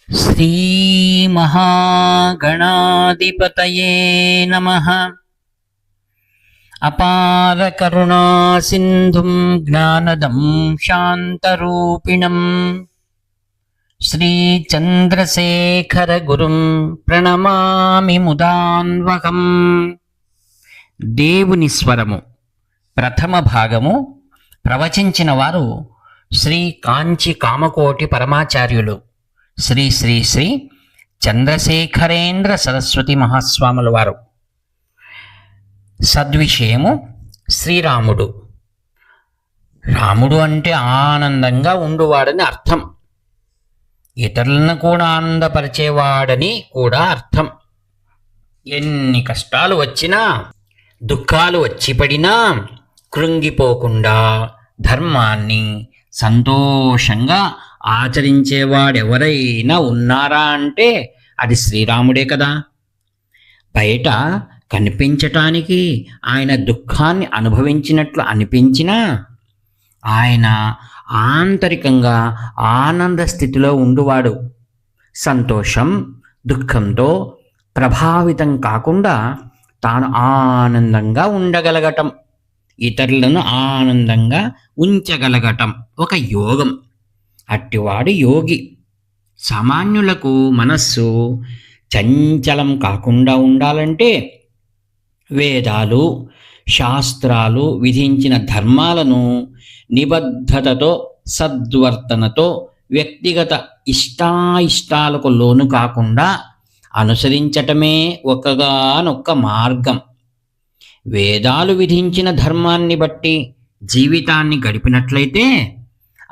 శ్రీమహాగణాధిపతయే నమః. అపార కరుణా సింధుం జ్ఞానదం శాంతరూపిణం శ్రీచంద్రశేఖర గురుం ప్రణమామి ముదాన్వహం. దేవుని స్వరము ప్రథమ భాగము ప్రవచించిన వారు శ్రీ కాంచి కామకోటి పరమాచార్యులు శ్రీ శ్రీ శ్రీ చంద్రశేఖరేంద్ర సరస్వతి మహాస్వాముల వారు. సద్విషయము శ్రీరాముడు. రాముడు అంటే ఆనందంగా ఉండువాడని అర్థం, ఇతరులను కూడా ఆనందపరిచేవాడని కూడా అర్థం. ఎన్ని కష్టాలు వచ్చినా దుఃఖాలు వచ్చి పడినా కృంగిపోకుండా ధర్మాన్ని సంతోషంగా ఆచరించేవాడెవరైనా ఉన్నారా అంటే అది శ్రీరాముడే కదా. బయట కనిపించటానికి ఆయన దుఃఖాన్ని అనుభవించినట్లు అనిపించినా ఆయన ఆంతరికంగా ఆనంద స్థితిలో ఉండువాడు. సంతోషం దుఃఖంతో ప్రభావితం కాకుండా తాను ఆనందంగా ఉండగలగటం, ఇతరులను ఆనందంగా ఉంచగలగటం ఒక యోగం. అట్టివాడు యోగి. సామాన్యులకు మనస్సు చంచలం కాకుండా ఉండాలంటే వేదాలు శాస్త్రాలు విధించిన ధర్మాలను నిబద్ధతతో సద్వర్తనతో వ్యక్తిగత ఇష్టాయిష్టాలకు లోను కాకుండా అనుసరించటమే ఒక్కగానొక్క మార్గం. వేదాలు విధించిన ధర్మాన్ని బట్టి జీవితాన్ని గడిపినట్లయితే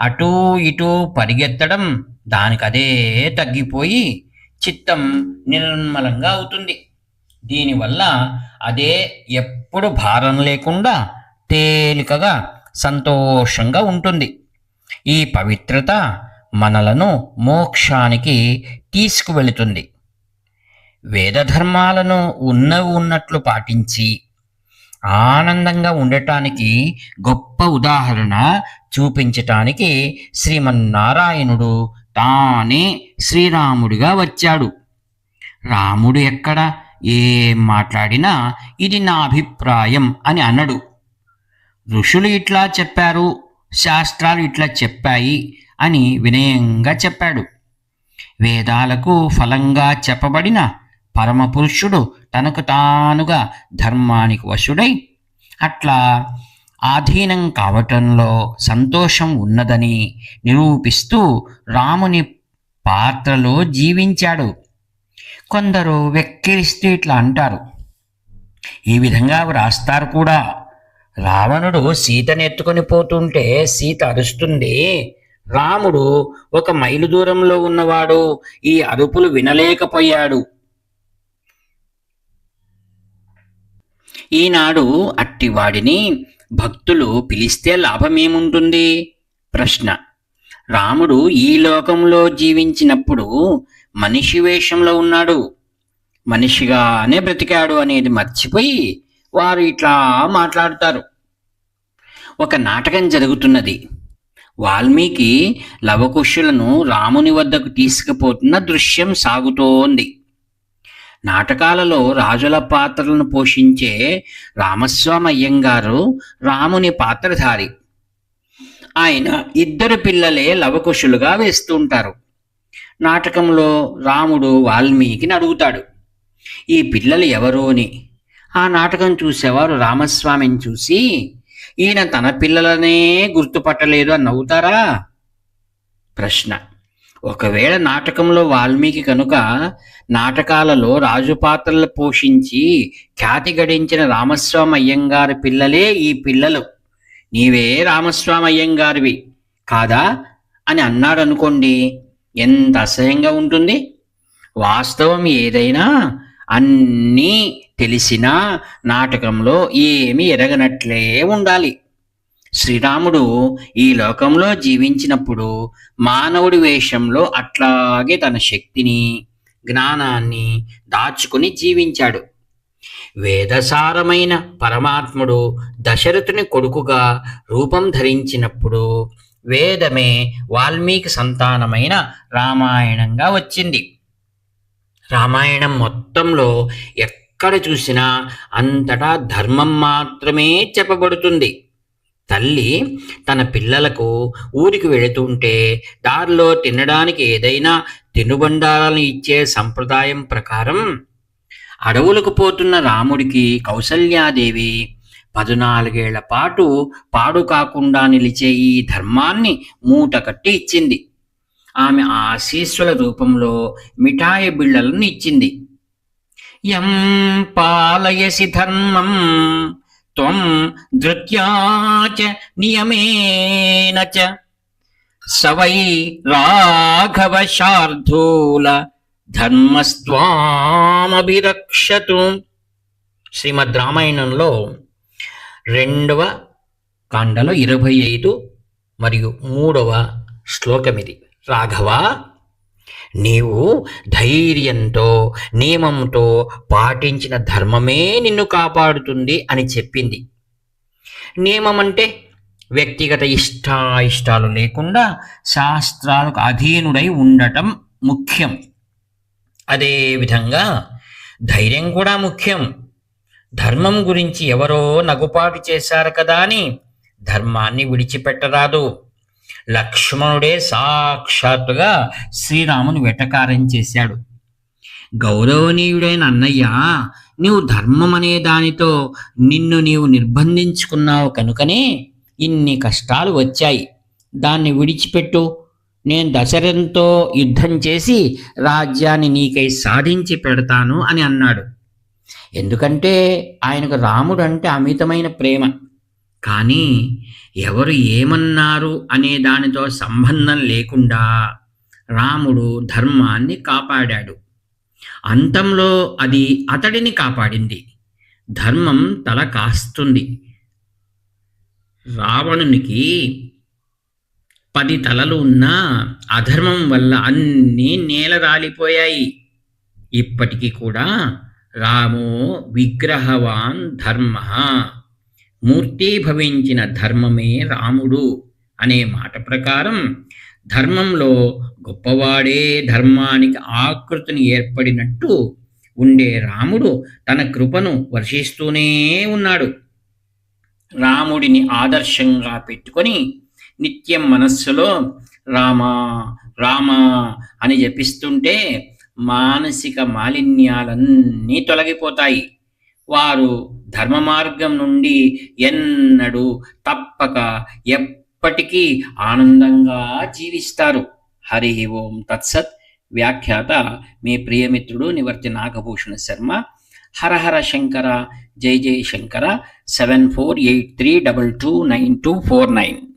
అటూ ఇటూ పరిగెత్తడం దానికదే తగ్గిపోయి చిత్తం నిర్మలంగా అవుతుంది. దీనివల్ల అదే ఎప్పుడు భారం లేకుండా తేలికగా సంతోషంగా ఉంటుంది. ఈ పవిత్రత మనలను మోక్షానికి తీసుకువెళుతుంది. వేదధర్మాలను ఉన్నట్లు పాటించి ఆనందంగా ఉండటానికి గొప్ప ఉదాహరణ చూపించటానికి శ్రీమన్నారాయణుడు తానే శ్రీరాముడిగా వచ్చాడు. రాముడు ఎక్కడ ఏం మాట్లాడినా ఇది నా అభిప్రాయం అని అనడు. ఋషులు ఇట్లా చెప్పారు, శాస్త్రాలు ఇట్లా చెప్పాయి అని వినయంగా చెప్పాడు. వేదాలకు ఫలంగా చెప్పబడిన పరమపురుషుడు తనకు తానుగా ధర్మానికి వశుడై అట్లా ఆధీనం కావటంలో సంతోషం ఉన్నదని నిరూపిస్తూ రాముని పాత్రలో జీవించాడు. కొందరు వెక్కిరిస్తూ ఇట్లా అంటారు, ఈ విధంగా వ్రాస్తారు కూడా. రావణుడు సీతను ఎత్తుకొని పోతుంటే సీత అరుస్తుంది, రాముడు 1 మైలు దూరంలో ఉన్నవాడు ఈ అరుపులు వినలేకపోయాడు. ఈనాడు అట్టివాడిని భక్తులు పిలిస్తే లాభమేముంటుంది? ప్రశ్న. రాముడు ఈ లోకంలో జీవించినప్పుడు మనిషి వేషంలో ఉన్నాడు, మనిషిగానే బ్రతికాడు అనేది మర్చిపోయి వారు ఇట్లా మాట్లాడుతారు. ఒక నాటకం జరుగుతున్నది. వాల్మీకి లవకుశులను రాముని వద్దకు తీసుకుపోతున్న దృశ్యం సాగుతోంది. నాటకాలలో రాజుల పాత్రలను పోషించే రామస్వామి అయ్యంగారు రాముని పాత్రధారి. ఆయన 2 పిల్లలే లవకుశులుగా వేస్తుంటారు. నాటకంలో రాముడు వాల్మీకిని అడుగుతాడు, ఈ పిల్లలు ఎవరు అని. ఆ నాటకం చూసేవారు రామస్వామిని చూసి ఈయన తన పిల్లలనే గుర్తుపట్టలేదు అని నవ్వుతారా? ప్రశ్న. ఒకవేళ నాటకంలో వాల్మీకి కనుక నాటకాలలో రాజు పాత్రలు పోషించి ఖ్యాతి గడించిన రామస్వామి అయ్యంగారి పిల్లలే ఈ పిల్లలు, నీవే రామస్వామి అయ్యంగారివి కాదా అని అన్నాడు అనుకోండి, ఎంత అసహ్యంగా ఉంటుంది. వాస్తవం ఏదైనా అన్నీ తెలిసినా నాటకంలో ఏమీ ఎరగనట్లే ఉండాలి. శ్రీరాముడు ఈ లోకంలో జీవించినప్పుడు మానవుడి వేషంలో అట్లాగే తన శక్తిని జ్ఞానాన్ని దాచుకుని జీవించాడు. వేదసారమైన పరమాత్ముడు దశరథుని కొడుకుగా రూపం ధరించినప్పుడు వేదమే వాల్మీకి సంతానమైన రామాయణంగా వచ్చింది. రామాయణం మొత్తంలో ఎక్కడ చూసినా అంతటా ధర్మం మాత్రమే చెప్పబడుతుంది. తల్లి తన పిల్లలకు ఊరికి వెళుతుంటే దారిలో తినడానికి ఏదైనా తినుబండారాలను ఇచ్చే సంప్రదాయం ప్రకారం అడవులకు పోతున్న రాముడికి కౌసల్యాదేవి 14 ఏళ్ల పాటు పాడు కాకుండా నిలిచే ఈ ధర్మాన్ని మూట కట్టి ఇచ్చింది. ఆమె ఆశీస్సుల రూపంలో మిఠాయి బిళ్ళలను ఇచ్చింది. యం పాలయసి ధర్మం త్వం ధృత్యా చ నియమేన చ సవై రాఘవ శార్దూల ధర్మస్త్వామభిరక్షతు. శ్రీమద్ రామాయణంలో 2వ కాండలో 25 మరియు 3వ శ్లోకమిది. రాఘవ, నీవు ధైర్యంతో నియమంతో పాటించిన ధర్మమే నిన్ను కాపాడుతుంది అని చెప్పింది. నియమం అంటే వ్యక్తిగత ఇష్టాయిష్టాలు లేకుండా శాస్త్రాలకు అధీనుడై ఉండటం ముఖ్యం. అదేవిధంగా ధైర్యం కూడా ముఖ్యం. ధర్మం గురించి ఎవరో నగుపాటు చేశారు కదా అని ధర్మాన్ని విడిచిపెట్టరాదు. లక్ష్మణుడే సాక్షాత్తుగా శ్రీరాముని వెటకారం చేశాడు. గౌరవనీయుడైన అన్నయ్య, నీవు ధర్మం అనే దానితో నిన్ను నీవు నిర్బంధించుకున్నావు కనుకనే ఇన్ని కష్టాలు వచ్చాయి. దాన్ని విడిచిపెట్టు. నేను దశరథంతో యుద్ధం చేసి రాజ్యాన్ని నీకై సాధించి పెడతాను అని అన్నాడు. ఎందుకంటే ఆయనకు రాముడు అంటే అమితమైన ప్రేమ. కానీ ఎవరు ఏమన్నారు అనే దానితో సంబంధం లేకుండా రాముడు ధర్మాన్ని కాపాడాడు. అంతంలో అది అతడిని కాపాడింది. ధర్మం తల కాస్తుంది. రావణునికి 10 తలలు ఉన్నా అధర్మం వల్ల అన్నీ నేలరాలిపోయాయి. ఇప్పటికీ కూడా రామో విగ్రహవాన్ ధర్మ, మూర్తీభవించిన ధర్మమే రాముడు అనే మాట ప్రకారం ధర్మంలో గొప్పవాడే ధర్మానికి ఆకృతిని ఏర్పడినట్టు ఉండే రాముడు తన కృపను వర్షిస్తూనే ఉన్నాడు. రాముడిని ఆదర్శంగా పెట్టుకొని నిత్యం మనస్సులో రామా రామా అని జపిస్తుంటే మానసిక మాలిన్యాలన్నీ తొలగిపోతాయి. వారు ధర్మ మార్గం నుండి ఎన్నడూ తప్పక ఎప్పటికీ ఆనందంగా జీవిస్తారు. హరి ఓం తత్సత్. వ్యాఖ్యాత మీ ప్రియమిత్రుడు నివర్తి నాగభూషణ శర్మ. హర హర శంకర, జై జై శంకర. 7483229249.